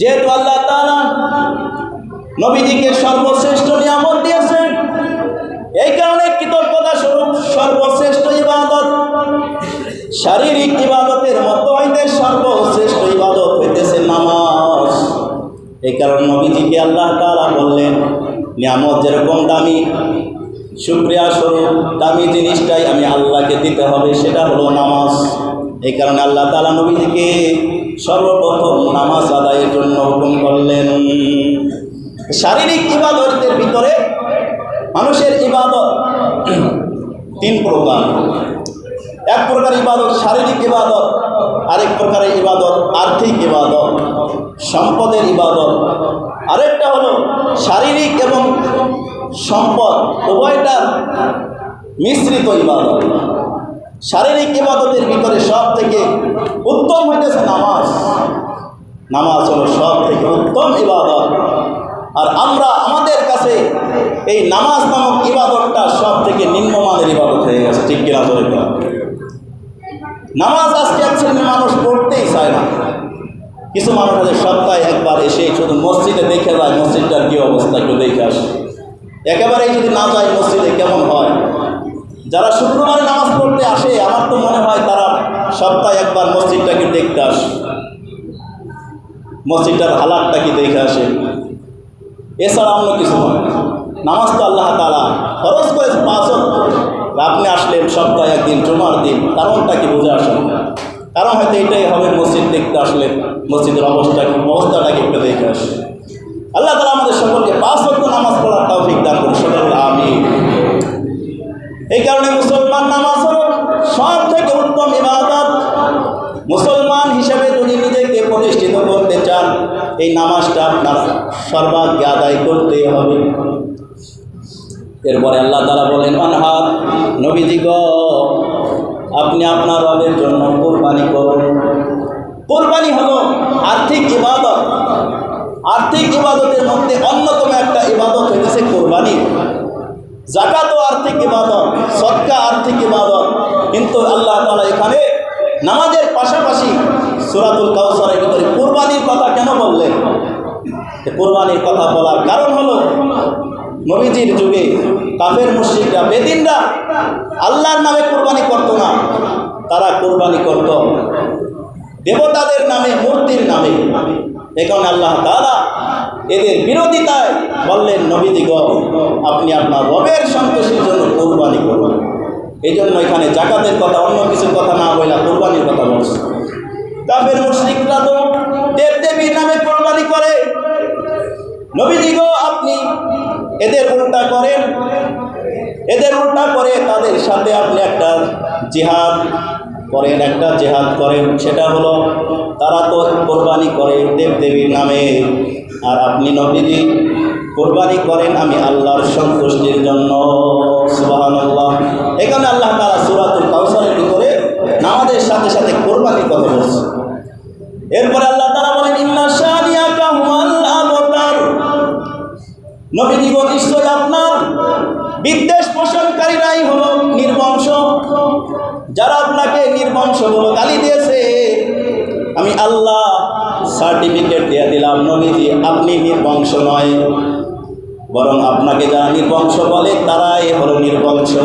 যেহেতু আল্লাহ তাআলা নবীজিকে সর্বশ্রেষ্ঠ নিয়ামত দিয়েছেন, এই কারণে কৃতজ্ঞতা স্বরূপ সর্বশ্রেষ্ঠ ইবাদত, শারীরিক ইবাদতের মতো হইতে সর্বশ্রেষ্ঠ ইবাদত হইতেছে নামাজ। এই কারণে নবীজিকে আল্লাহ তাআলা বললেন, নিয়ামত যেরকম দামি, শুকরিয়া স্বরূপ দামি জিনিসটাই আমি আল্লাহকে দিতে হবে, সেটা হলো নামাজ। এই কারণে আল্লাহ তাআলা নবীজিকে সর্বপ্রথম নামাজ আদায়ের জন্য হুকুম করলেন। শারীরিক ইবাদতের ভিতরে মানুষের ইবাদত তিন প্রকার। এক প্রকার ইবাদত শারীরিক ইবাদত, আরেক প্রকারের ইবাদত আর্থিক ইবাদত, সম্পদের ইবাদত, আরেকটা হলো শারীরিক এবং সম্পদ উভয়টার মিশ্রিত ইবাদত। শারীরিক ইবাদতের ভিতরে সব থেকে উত্তম হইতেছে নামাজ। নামাজ হলো সব থেকে উত্তম ইবাদত, আর আমরা আমাদের কাছে এই নামাজ নামক ইবাদতটা সব থেকে নিম্নমানের ইবাদত হয়ে গেছে। ঠিক কিনা ধরে নামাজ আজকে এক শ্রেণীর মানুষ পড়তেই চায় না। কিছু মানুষ আছে সপ্তাহে একবার এসে শুধু মসজিদে দেখে যায়, মসজিদটার কী অবস্থা একটু দেখে আসে। একেবারেই যদি না যায় মসজিদে কেমন হয়। যারা শুক্রবারে নামাজ পড়তে আসে, আমার তো মনে হয় তারা সপ্তাহে একবার মসজিদটাকে দেখতে আসে, মসজিদটার হালাতটা কি দেখে আসে, এছাড়া অন্য কিছু নয়। নামাজ তো আল্লাহ তাআলা ফরজ করেছে 5 ওয়াক্ত। আপনি আসলেন সপ্তাহে একদিন জুমার দিন, কারণটা কি বুঝে আসেন? কারণ হয়তো এটাই হবে, মসজিদ দেখতে আসলে মসজিদের অবস্থাটাকে একটু দেখে আসে। আল্লাহ তাআলা আমাদের সকলকে 5 ওয়াক্ত নামাজ পড়ার তৌফিক দান করুন, সকলে আমিন। এই কারণে মুসলমান নামাজ হলো সব থেকে উত্তম ইবাদত। মুসলমান হিসেবে যদি নিজেকে প্রতিষ্ঠিত করতে চান, এই নামাজটা আপনার সর্বাগ্যে আদায় করতেই হবে। এরপরে আল্লাহ তাআলা বলেন, আনহার নবীজি গো, আপনি আপনার রবের জন্য কুরবানি করুন। কুরবানি হলো আর্থিক ইবাদত। আর্থিক ইবাদতের মধ্যে অন্যতম একটা ইবাদত হইতেছে কুরবানি। যাকাতও আর্থিক ইবাদত, সদকা আর্থিক ইবাদত। কিন্তু আল্লাহ তাআলা এখানে নামাজের পাশাপাশি সূরাতুল কাউসারের ভিতরে কুরবানির কথা কেন বললেন? কুরবানির কথা বলার কারণ হলো, নবীজির যুগে কাফের মুশরিকরা, বেদিনরা আল্লাহর নামে কুরবানি করত না, তারা কুরবানি করত দেবতাদের নামে, মূর্তির নামে। এখন আল্লাহ তাআলা এদের বিরোধিতায় বললেন, নবীজি গো, আপনি আপনার রবের সন্তোষের জন্য কুরবানি করুন। এই জন্য এখানে যাকাতের কথা, অন্য কিছুর কথা না বলে কুরবানির কথা বলছে। কাফের মুশরিকরা তো দেবদেবীর নামে কুরবানি করে। নবীজি গো, আপনি এদের উল্টা করেন, এদের উল্টা করে তাদের সাথে আপনি একটা জিহাদ করেন। সেটা হলো, তারা তো কোরবানি করে দেবদেবীর নামে, আর আপনি নবীজি কোরবানি করেন আমি আল্লাহর সন্তুষ্টির জন্য। সুবহানাল্লাহ। এখানে আল্লাহ তাআলা সূরাতুল কাউসারের ভিতরে নামাজের সাথে সাথে কোরবানির কথা বলছে। এরপরে আল্লাহ তাআলা বলেন, ইন্না শানিয়াকা হুয়াল আবতার। নবীজি গো, নিশ্চয় আপনার বিদ্বেষ পোষণকারীরাই হলো নির্বংশ। যারা আপনাকে নির্বংশ বলে গালি দিয়েছে, আমি আল্লাহ সার্টিফিকেট দিয়ে দিলাম, নবীজি আপনি নির্বংশ নয়, বরং আপনাকে যারা নির্বংশ বলে তারাই হলো নির্বংশ।